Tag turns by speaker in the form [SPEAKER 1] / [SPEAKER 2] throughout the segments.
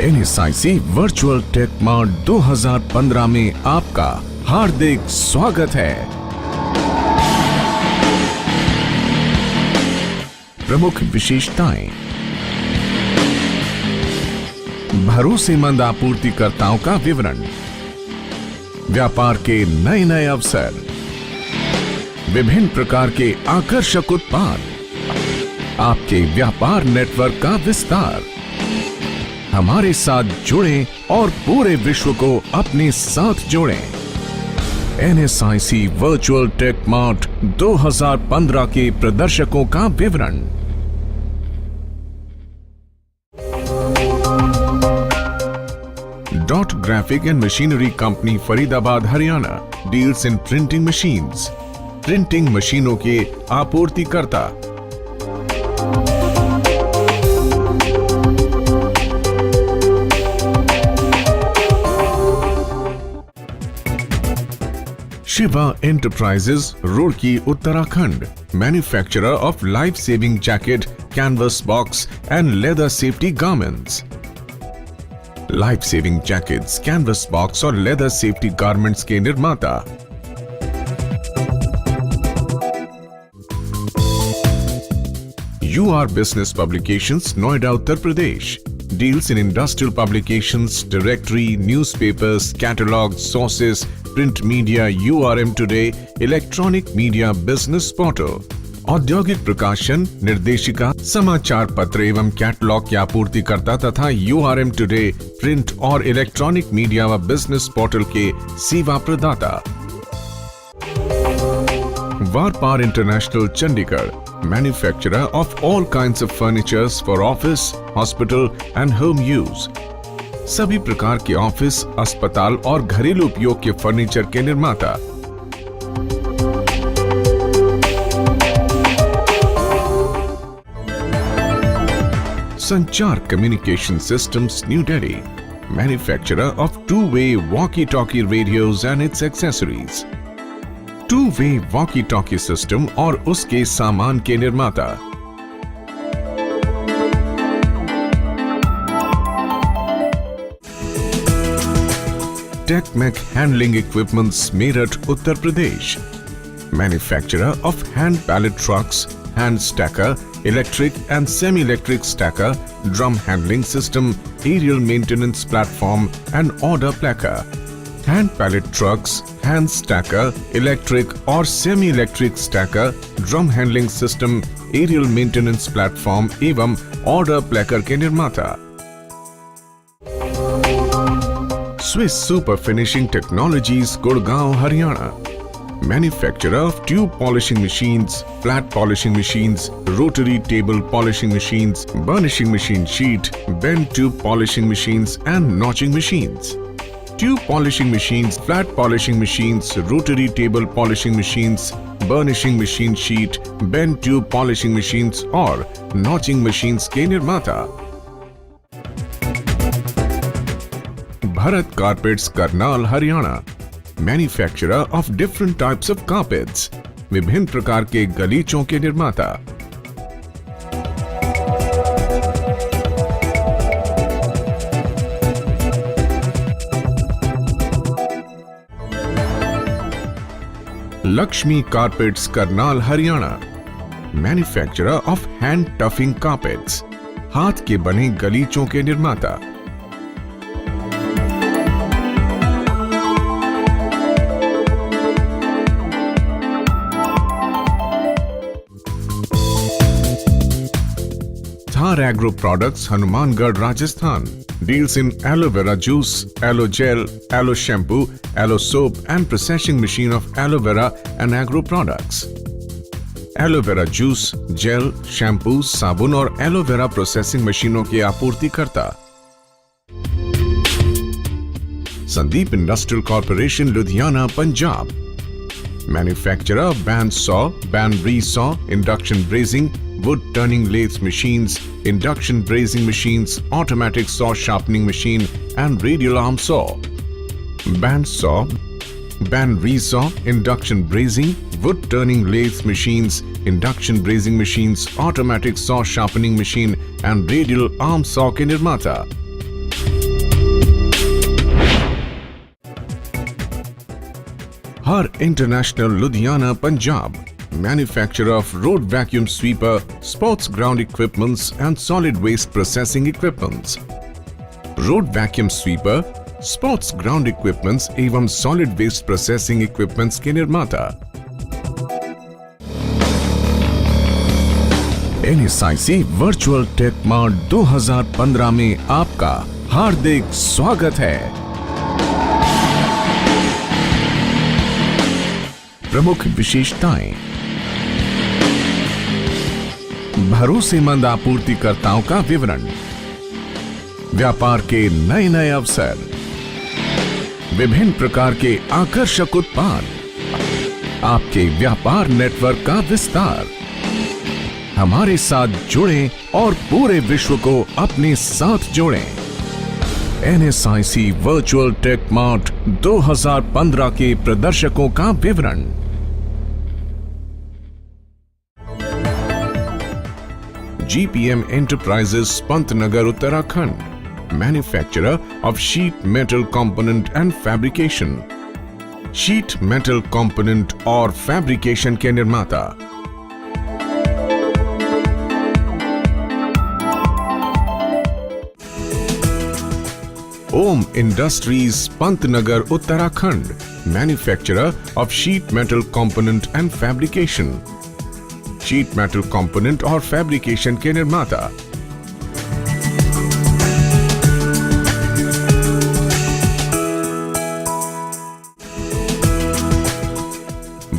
[SPEAKER 1] NSIC virtual take mart 2015 में आपका हार्दिक स्वागत है। प्रमुख विशेषताएं: भरोसेमंद आपूर्तिकर्ताओं का विवरण, व्यापार के नए नए अवसर, विभिन्न प्रकार के आकर्षक उत्पाद, आपके व्यापार नेटवर्क का विस्तार। हमारे साथ जुड़ें और पूरे विश्व को अपने साथ जोड़ें। NSIC वर्चुअल टेक मार्ट 2015 के प्रदर्शकों का विवरण। Dot graphic and machinery company Faridabad Haryana deals in printing machines, printing मशीनों के आपूर्तिकर्ता। Shiva Enterprises, Roorkee, Uttarakhand, manufacturer of life-saving jacket, canvas box and leather safety garments. Life-saving jackets, canvas box और leather safety garments के निर्माता। UR Business Publications, Noida, Uttar Pradesh. Deals in industrial publications, directory, newspapers, catalogs, sources, print media, URM Today, electronic media business portal, औद्योगिक प्रकाशन, निर्देशिका, समाचार पत्र एवं catalogue के आपूर्तिकर्ता तथा URM टुडे प्रिंट और इलेक्ट्रॉनिक मीडिया व बिजनेस पोर्टल के सेवा प्रदाता। वारपार international Chandigarh, manufacturer of all kinds of furnitures for office, hospital and home use. सभी प्रकार के ऑफिस, अस्पताल और घरेलू उपयोग के फर्नीचर के निर्माता। संचार communication systems, new Delhi, manufacturer of two-way walkie-talkie radios and it's accessories. Two-way walkie-talkie system और उसके सामान के निर्माता। TechMech Handling Equipments, Meerut, Uttar Pradesh. Manufacturer of hand pallet trucks, hand stacker, electric and semi-electric stacker, drum handling system, aerial maintenance platform and order placer. Hand pallet trucks, hand stacker, electric और semi-electric stacker, drum handling system, aerial maintenance platform एवं order placer के निर्माता। Swiss Super Finishing Technologies, Gurgaon, Haryana. Manufacturer of tube polishing machines, flat polishing machines, rotary table polishing machines, burnishing machine sheet, bend tube polishing machines and notching machines. Tube polishing machines, flat polishing machines, rotary table polishing machines, burnishing machine sheet, bend tube polishing machines और notching machines के निर्माता। Bharat Carpets, Karnal, Haryana. Manufacturer of different types of carpets. विभिन्न प्रकार के गलीचों के निर्माता। Lakshmi Carpets, Karnal, Haryana. Manufacturer of hand tuffing carpets. हाथ के बने गलीचों के निर्माता। Thar Agro Products, Hanumangarh, Rajasthan. Deals in aloe vera juice, aloe gel, aloe shampoo, aloe soap and processing machine of aloe vera and agro products. Aloe vera juice, gel, shampoo, साबुन और aloe vera processing मशीनों के आपूर्तिकर्ता। Sandeep industrial corporation, Ludhiana, Punjab. Manufacturer of band saw, band resaw, induction brazing, wood turning lathe machines, induction brazing machines, automatic saw sharpening machine and radial arm saw. Band saw, band resaw, induction brazing, wood turning lathe machines, induction brazing machines, automatic saw sharpening machine and radial arm saw के निर्माता। Har International Ludhiana, Punjab. Manufacturer of road vacuum sweeper, sports ground equipments and solid waste processing equipments. Road vacuum sweeper, sports ground equipments एवं solid waste processing equipments के निर्माता। NSIC virtual take mart 2015 में आपका हार्दिक स्वागत है। प्रमुख विशेषताएं: भरोसेमंद आपूर्तिकर्ताओं का विवरण, व्यापार के नए नए अवसर, विभिन्न प्रकार के आकर्षक उत्पाद, आपके व्यापार नेटवर्क का विस्तार। हमारे साथ जुड़ें और पूरे विश्व को अपने साथ जोड़ें। NSIC वर्चुअल टेक मार्ट 2015 के प्रदर्शकों का विवरण। GPM Enterprises, Pantnagar, Uttarakhand. Manufacturer of sheet metal component and fabrication. Sheet metal component और fabrication के निर्माता। Om Industries, Pantnagar, Uttarakhand. Manufacturer of sheet metal component and fabrication. Sheet metal component और fabrication के निर्माता।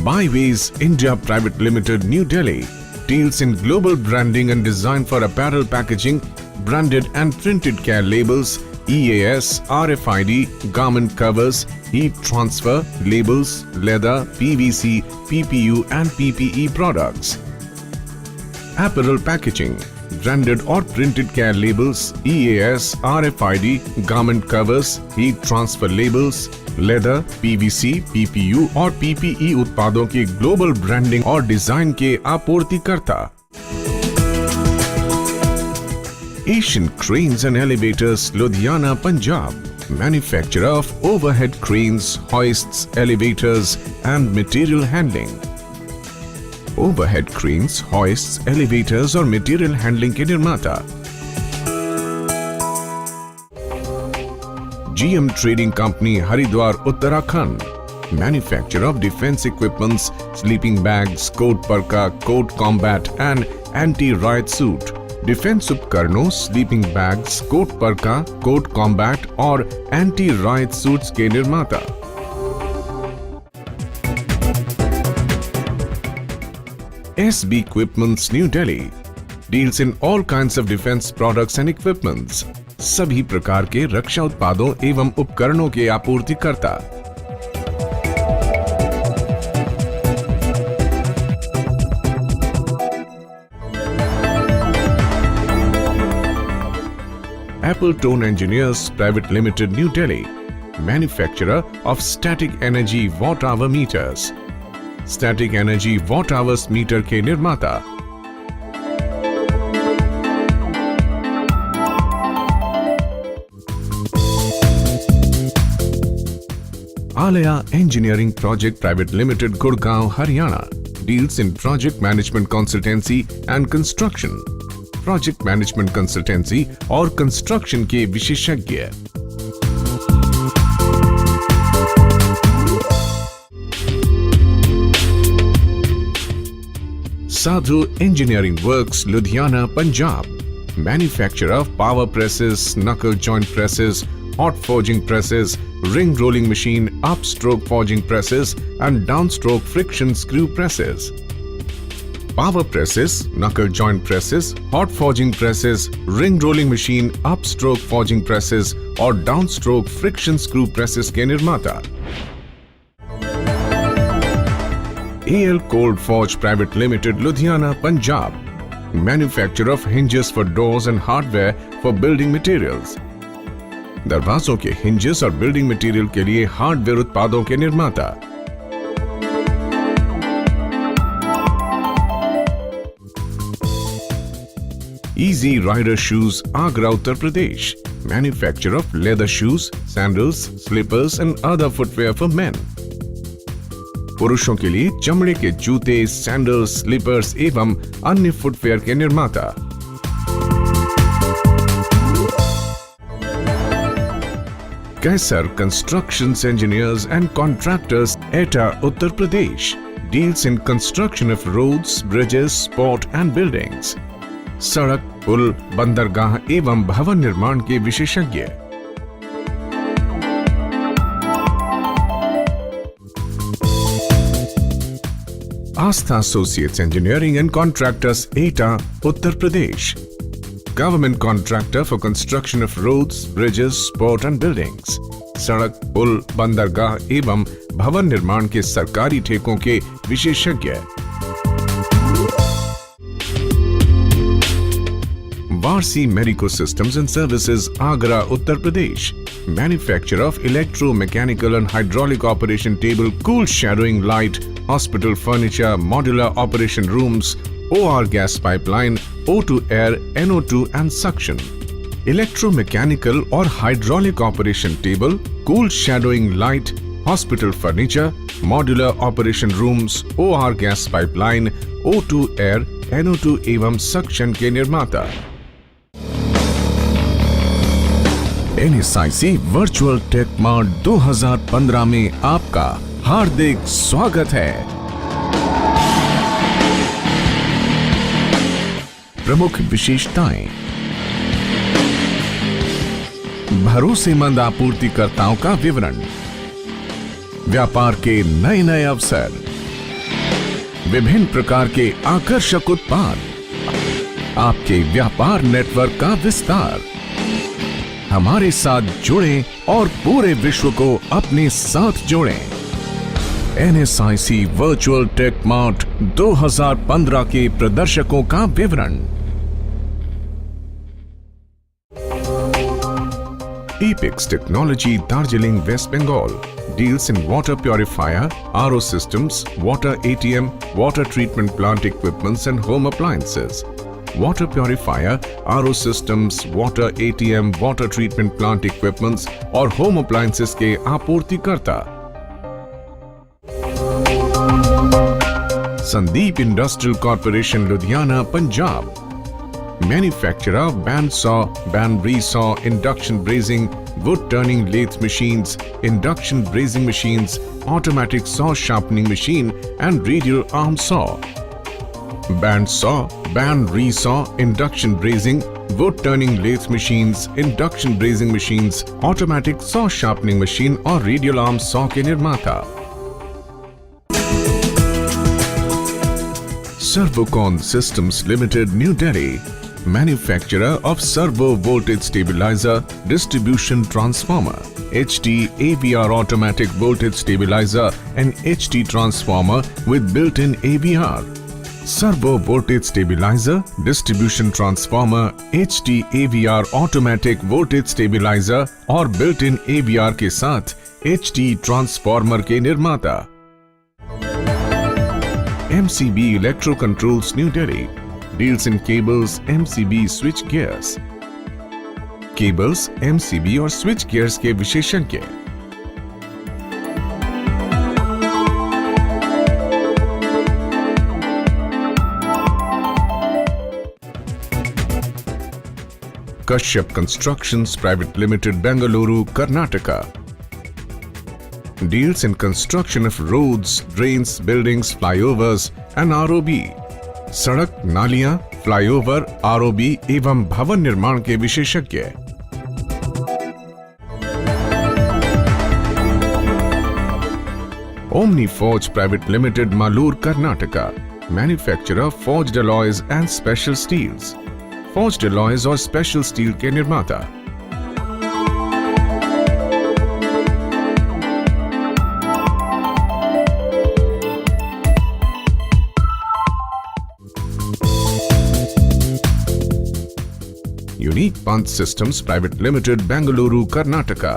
[SPEAKER 1] Byways India Private Limited, New Delhi, deals in global branding and design for apparel packaging, branded and printed care labels, EAS, RFID, garment covers, heat transfer, labels, leather, PVC, PPU and PPE products. Apparel packaging, branded or printed care labels, EAS, RFID, garment covers, heat transfer labels, leather, PVC, PPU और PPE उत्पादों की global branding और design के आपूर्तिकर्ता। Asian cranes and elevators, Ludhiana, Punjab. Manufacturer of overhead cranes, hoists, elevators and material handling. Overhead cranes, hoists, elevators और material handling के निर्माता। GM Trading Company, Haridwar, Uttarakhand. Manufacturer of defense equipments, sleeping bags, coat parka, coat combat and anti-riot suit. Defense उपकरणों, sleeping bags, coat parka, coat combat और anti-riot suits के निर्माता। SB Equipments, New Delhi, deals in all kinds of defense products and equipments. सभी प्रकार के रक्षा उत्पादों एवं उपकरणों के आपूर्तिकर्ता। Appletone Engineers Private Limited, New Delhi, manufacturer of static energy watt-hour meters. Static energy watt-hours meter के निर्माता। Alaya Engineering Project Private Limited, Gurgaon, Haryana, deals in project management consultancy and construction. Project management consultancy और construction के विशेषज्ञ। Sadhu Engineering Works, Ludhiana, Punjab. Manufacturer of power presses, knuckle joint presses, hot forging presses, ring rolling machine, upstroke forging presses and downstroke friction screw presses. Power presses, knuckle joint presses, hot forging presses, ring rolling machine, upstroke forging presses और downstroke friction screw presses के निर्माता। AL Cold Forge Private Limited, Ludhiana, Punjab. Manufacturer of hinges for doors and hardware for building materials. दरवाजों के hinges और building material के लिए hardware उत्पादों के निर्माता। Easy Rider Shoes, Agra, Uttar Pradesh. Manufacturer of leather shoes, sandals, slippers and other footwear for men. पुरुषों के लिए चमड़े के जूते, सैंडल्स, स्लीपर्स एवं अन्य फुटवेयर के निर्माता। कैसर constructions engineers and contractors, Etah, Uttar Pradesh deals in construction of roads, bridges, port and buildings. सड़क, पुल, बंदरगाह एवं भवन निर्माण के विशेषज्ञ। Aastha associates engineering and contractors, Etah, Uttar Pradesh government contractor for construction of roads, bridges, port and buildings. सड़क, पुल, बंदरगाह एवं भवन निर्माण के सरकारी ठेकों के विशेषज्ञ। Warsi medico systems and services, Agra, Uttar Pradesh manufacture of electromechanical and hydraulic operation table, cool shadowing light, hospital furniture, modular operation rooms, OR gas pipeline, O2 air, NO2 and suction. Electromechanical और hydraulic operation table, cool shadowing light, hospital furniture, modular operation rooms, OR gas pipeline, O2 air, NO2 एवं suction के निर्माता। NSIC virtual take mart 2015 में आपका हार्दिक स्वागत है। प्रमुख विशेषताएं: भरोसेमंद आपूर्तिकर्ताओं का विवरण, व्यापार के नए नए अवसर, विभिन्न प्रकार के आकर्षक उत्पाद, आपके व्यापार नेटवर्क का विस्तार। हमारे साथ जुड़ें और पूरे विश्व को अपने साथ जोड़ें। NSIC वर्चुअल टेक मार्ट 2015 के प्रदर्शकों का विवरण। Apex Technology, Darjeeling, West Bengal deals in water purifier, RO systems, water ATM, water treatment plant equipments and home appliances. Water purifier, RO systems, water ATM, water treatment plant equipments और home appliances के आपूर्तिकर्ता। Sandeep industrial corporation, Ludhiana, Punjab manufacturer of bandsaw, band resaw, induction brazing, wood turning lathe machines, induction brazing machines, automatic saw sharpening machine and radial arm saw. Band saw, band resaw, induction brazing, wood turning lathe machines, induction brazing machines, automatic saw sharpening machine और radial arm saw के निर्माता। Servocon Systems Limited, New Delhi, manufacturer of servo voltage stabilizer, distribution transformer, HT AVR automatic voltage stabilizer and HT transformer with built-in AVR. Servo voltage stabiliser, distribution transformer, HT AVR automatic voltage stabiliser और built in AVR के साथ HT transformer के निर्माता। MCB electro controls, new Delhi deals in cables, MCB switch gears. Cables, MCB और switch gears के विशेषज्ञ। Kashyap Constructions Private Limited, Bengaluru, Karnataka deals in construction of roads, drains, buildings, flyovers and ROB। सड़क, नालियां, flyover, ROB एवं भवन निर्माण के विशेषज्ञ। Omni Forge Private Limited, Malur, Karnataka manufacturer forged alloys and special steels। forged alloys और special steel के निर्माता। Unique Punch Systems Private Limited, Bengaluru, Karnataka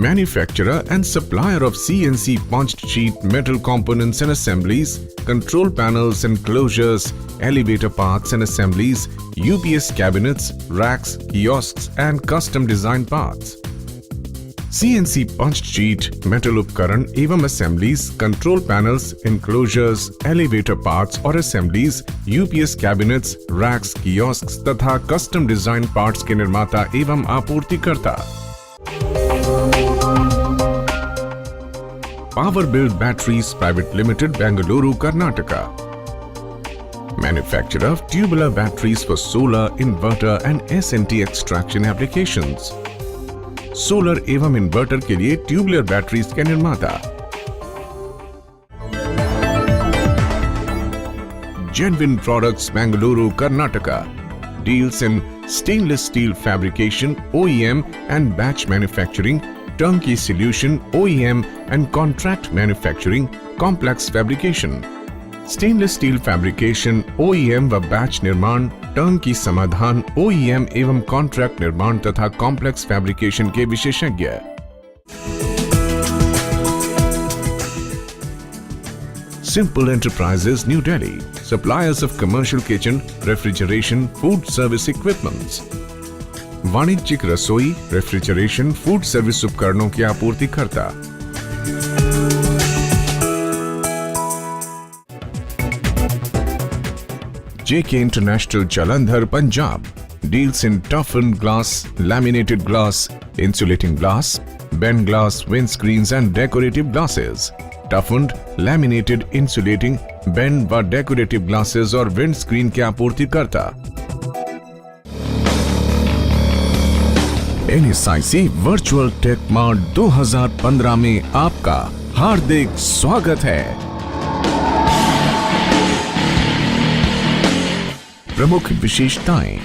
[SPEAKER 1] manufacturer and supplier of CNC punched sheet metal components and assemblies, control panels and closures, elevator parts and assemblies, UPS cabinets, racks, kiosks and custom design parts. CNC punched sheet, metal उपकरण एवं assemblies, control panels, enclosures, elevator parts और assemblies, UPS cabinets, racks, कियोस्क्स तथा custom design parts के निर्माता एवं आपूर्तिकर्ता। Power build batteries private limited, Bengaluru, Karnataka. Manufacturer of tubular batteries for solar, inverter and SNT extraction applications. Solar एवं inverter के लिए tubular batteries के निर्माता। Genuine Products, Bengaluru, Karnataka. Deals in stainless steel fabrication, OEM and batch manufacturing, turnkey solution, OEM and contract manufacturing, complex fabrication। Stainless steel fabrication, OEM व batch निर्माण, turnkey समाधान, OEM एवं contract निर्माण तथा कॉम्प्लेक्स फैब्रिकेशन के विशेषज्ञ। Simple enterprises, new Delhi, suppliers of commercial kitchen, refrigeration, food service equipments. वाणिज्यिक रसोई, रेफ्रिजरेशन, फूड सर्विस उपकरणों की आपूर्तिकर्ता। JK International, Jalandhar, Punjab. Deals in toughened glass, laminated glass, insulating glass, bend glass, windscreens and decorative glasses. Toughened, laminated, insulating, bend व decorative glasses और windscreen के आपूर्तिकर्ता। NSIC virtual take mart 2015 में आपका हार्दिक स्वागत है। प्रमुख विशेषताएं: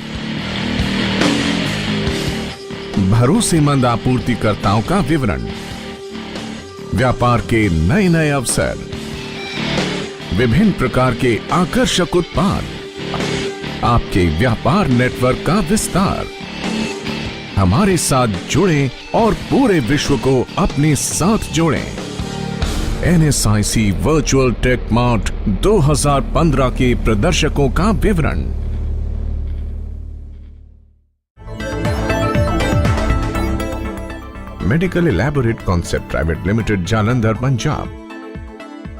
[SPEAKER 1] भरोसेमंद आपूर्तिकर्ताओं का विवरण, व्यापार के नए नए अवसर, विभिन्न प्रकार के आकर्षक उत्पाद, आपके व्यापार नेटवर्क का विस्तार। हमारे साथ जुड़ें और पूरे विश्व को अपने साथ जोड़ें। NSIC वर्चुअल टेक मार्ट 2015 के प्रदर्शकों का विवरण। Medical Elaborate Concept Private Limited, Jalandhar, Punjab.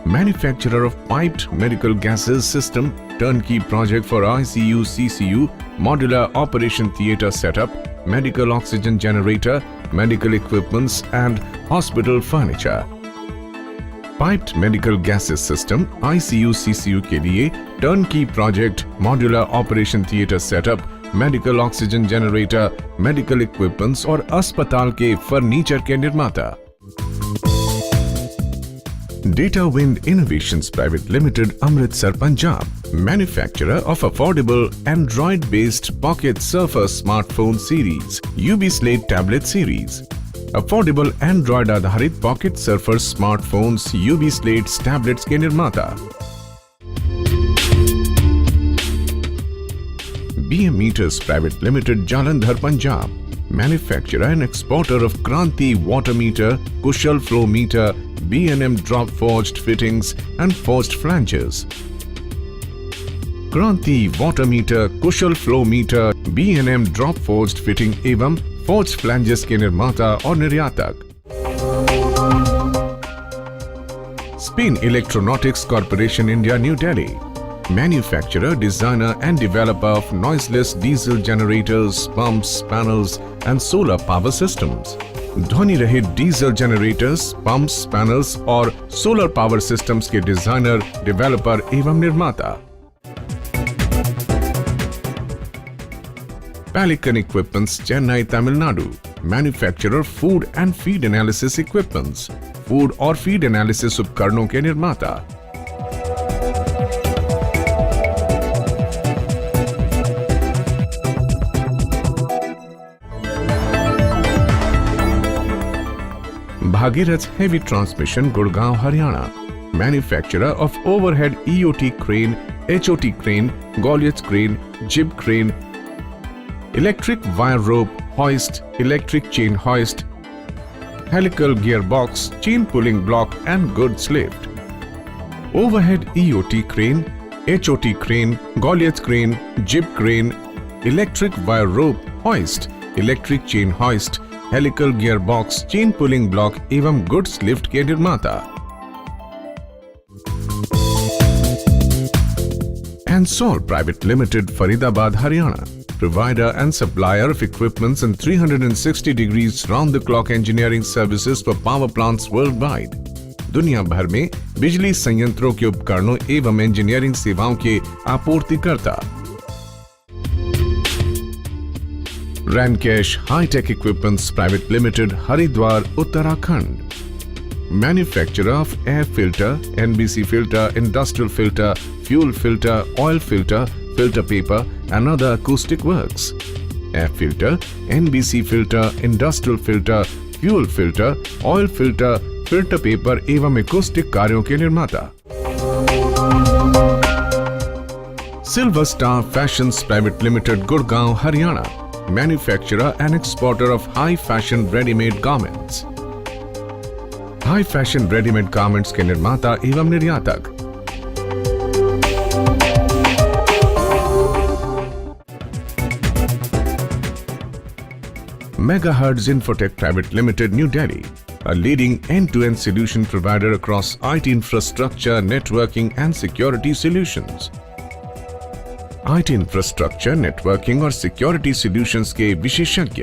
[SPEAKER 1] Manufacturer of piped medical gases system, turnkey project for ICU, CCU, modular operation theatre setup, medical oxygen generator, medical equipments and hospital furniture. Piped medical gases system, ICU, CCU के लिए turnkey project, modular operation theatre setup, medical oxygen generator, medical equipments और अस्पताल के furniture के निर्माता। Data wind innovations private limited, Amritsar, Punjab. Manufacturer of affordable Android based pocket surfer smartphone series, UB slate tablet series. Affordable Android आधारित pocket surfer smartphones, UB slates tablets के निर्माता। BM Meters Private Limited, Jalandhar, Punjab. Manufacturer and exporter of Kranti Water Meter, Kushal Flow Meter, B&M Drop Forged Fittings and Forged Flanges. Kranti Water Meter, Kushal Flow Meter, B&M Drop Forged Fitting एवं Forged Flanges के निर्माता और निर्यातक। Spin Electronics Corporation, India, New Delhi. Manufacturer, designer and developer of noiseless diesel generators, pumps, panels and solar power systems. ध्वनि रहित diesel generators, pumps, panels और solar power systems के designer, developer एवं निर्माता। Pelican Equipments, Chennai, Tamil Nadu. Manufacturer food and feed analysis equipments. Food और feed analysis उपकरणों के निर्माता। Bhagirath heavy transmission, Gurgaon, Haryana. Manufacturer of overhead EOT crane, HOT crane, goliath crane, jib crane, electric wire rope hoist, electric chain hoist, helical gearbox, chain pulling block and goods lift. Overhead EOT crane, HOT crane, Goliath crane, jib crane, electric wire rope hoist, electric chain hoist, helical gear box, chain pulling block एवं goods lift के निर्माता। Ansol Private Limited, Faridabad, Haryana, provider and supplier of equipments and 360 degrees round-the-clock engineering services for power plants worldwide. दुनिया भर में बिजली संयंत्रों के उपकरणों एवं इंजीनियरिंग सेवाओं के आपूर्तिकर्ता। Rankesh High-Tech Equipments Private Limited, Haridwar, Uttarakhand, manufacturer of air filter, NBC filter, industrial filter, fuel filter, oil filter, filter paper and other acoustic works. Air filter, NBC filter, industrial filter, fuel filter, oil filter, filter paper एवं acoustic कार्यों के निर्माता। Silver Star Fashions Private Limited, Gurgaon, Haryana, manufacturer and exporter of high fashion ready-made garments. High fashion readymade garments के निर्माता एवं निर्यातक। Megahertz Infotech Private Limited, New Delhi, a leading end-to-end solution provider across IT infrastructure, networking and security solutions. IT infrastructure, networking और security solutions के विशेषज्ञ।